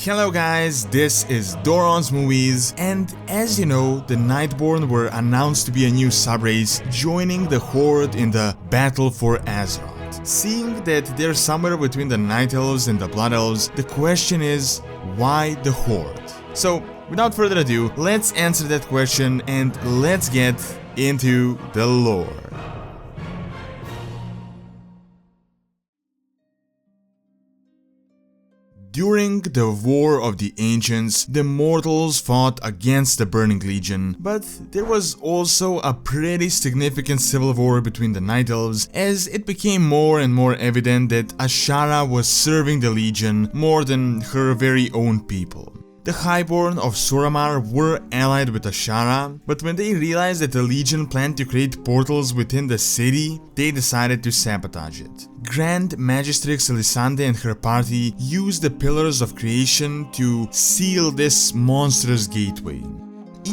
Hello guys, this is Doron's Movies, and as you know, the Nightborne were announced to be a new subrace joining the Horde in the battle for Azeroth. Seeing that they're somewhere between the Night Elves and the Blood Elves, the question is, why the Horde? So, without further ado, let's answer that question and let's get into the lore. During the War of the Ancients, the mortals fought against the Burning Legion, but there was also a pretty significant civil war between the Night Elves, as it became more and more evident that Azshara was serving the Legion more than her very own people. The Highborn of Suramar were allied with Azshara, but when they realized that the Legion planned to create portals within the city, they decided to sabotage it. Grand Magistrix Elisande and her party used the Pillars of Creation to seal this monstrous gateway.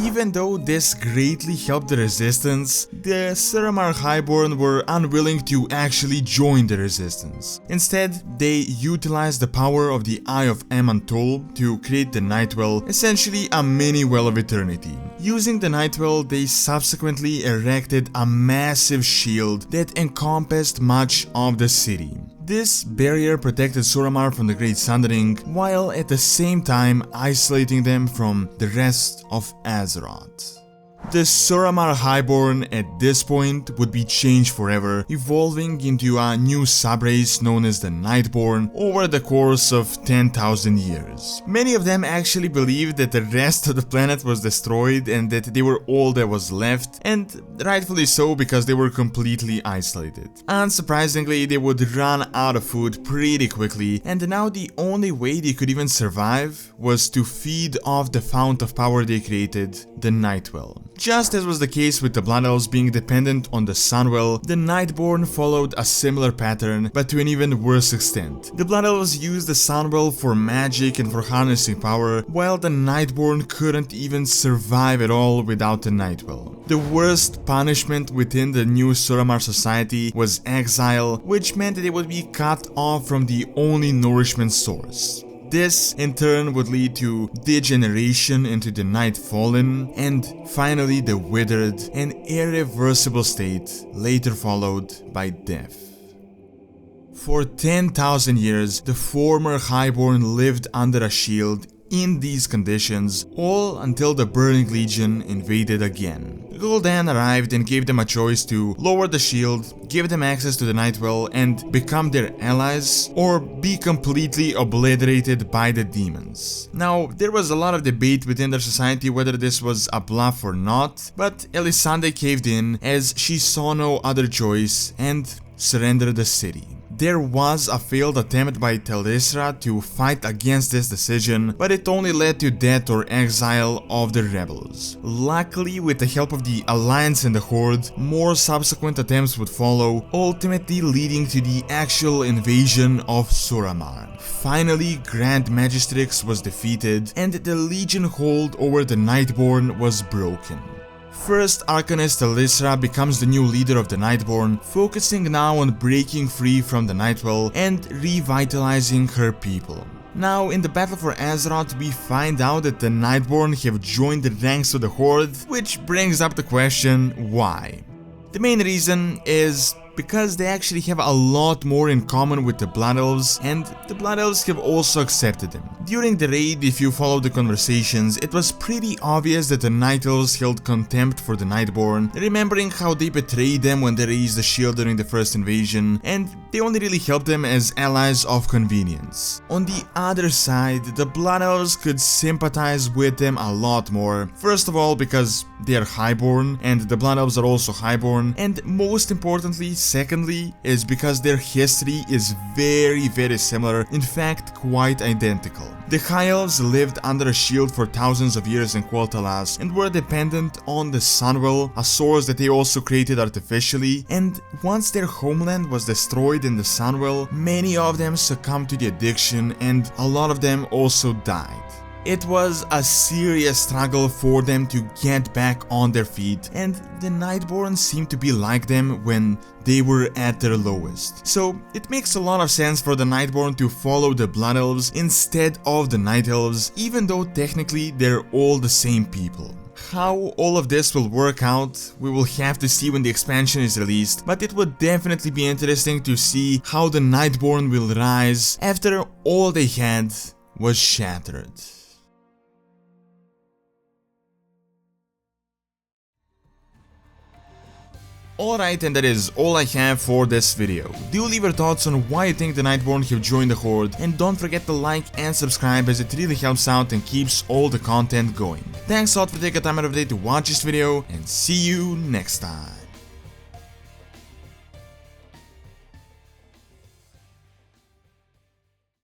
Even though this greatly helped the resistance, the Suramar Highborn were unwilling to actually join the resistance. Instead, they utilized the power of the Eye of Amantul to create the Nightwell, essentially a mini Well of Eternity. Using the Nightwell, they subsequently erected a massive shield that encompassed much of the city. This barrier protected Suramar from the Great Sundering, while at the same time isolating them from the rest of Azeroth. The Suramar Highborn at this point would be changed forever, evolving into a new subrace known as the Nightborne over the course of 10,000 years. Many of them actually believed that the rest of the planet was destroyed and that they were all that was left, and rightfully so because they were completely isolated. Unsurprisingly, they would run out of food pretty quickly, and now the only way they could even survive was to feed off the fount of power they created, the Nightwell. Just as was the case with the Blood Elves being dependent on the Sunwell, the Nightborne followed a similar pattern, but to an even worse extent. The Blood Elves used the Sunwell for magic and for harnessing power, while the Nightborne couldn't even survive at all without the Nightwell. The worst punishment within the new Suramar society was exile, which meant that they would be cut off from the only nourishment source. This, in turn, would lead to degeneration into the Night Fallen, and finally the Withered, an irreversible state, later followed by death. For 10,000 years, the former Highborn lived under a shield in these conditions, all until the Burning Legion invaded again. Gul'dan arrived and gave them a choice to lower the shield, give them access to the Nightwell and become their allies, or be completely obliterated by the demons. Now, there was a lot of debate within their society whether this was a bluff or not, but Elisande caved in as she saw no other choice and surrendered the city. There was a failed attempt by Tel'Desra to fight against this decision, but it only led to death or exile of the rebels. Luckily, with the help of the Alliance and the Horde, more subsequent attempts would follow, ultimately leading to the actual invasion of Suramar. Finally, Grand Magistrix was defeated, and the Legion hold over the Nightborne was broken. First Arcanist Tel'Desra becomes the new leader of the Nightborne, focusing now on breaking free from the Nightwell and revitalizing her people. Now, in the battle for Azeroth, we find out that the Nightborne have joined the ranks of the Horde, which brings up the question, why? The main reason is because they actually have a lot more in common with the Blood Elves, and the Blood Elves have also accepted them. During the raid, if you followed the conversations, it was pretty obvious that the Night Elves held contempt for the Nightborne, remembering how they betrayed them when they raised the shield during the first invasion, and they only really helped them as allies of convenience. On the other side, the Blood Elves could sympathize with them a lot more, first of all because they are Highborn, and the Blood Elves are also Highborn, and most importantly, secondly, is because their history is very similar, in fact quite identical. The High Elves lived under a shield for thousands of years in Quel'Thalas and were dependent on the Sunwell, a source that they also created artificially, and once their homeland was destroyed in the Sunwell, many of them succumbed to the addiction and a lot of them also died. It was a serious struggle for them to get back on their feet, and the Nightborne seemed to be like them when they were at their lowest. So it makes a lot of sense for the Nightborne to follow the Blood Elves instead of the Night Elves, even though technically they're all the same people. How all of this will work out, we will have to see when the expansion is released, but it would definitely be interesting to see how the Nightborne will rise after all they had was shattered. Alright, and that is all I have for this video. Do leave your thoughts on why you think the Nightborne have joined the Horde, and don't forget to like and subscribe as it really helps out and keeps all the content going. Thanks a lot for taking time out of the day to watch this video, and see you next time.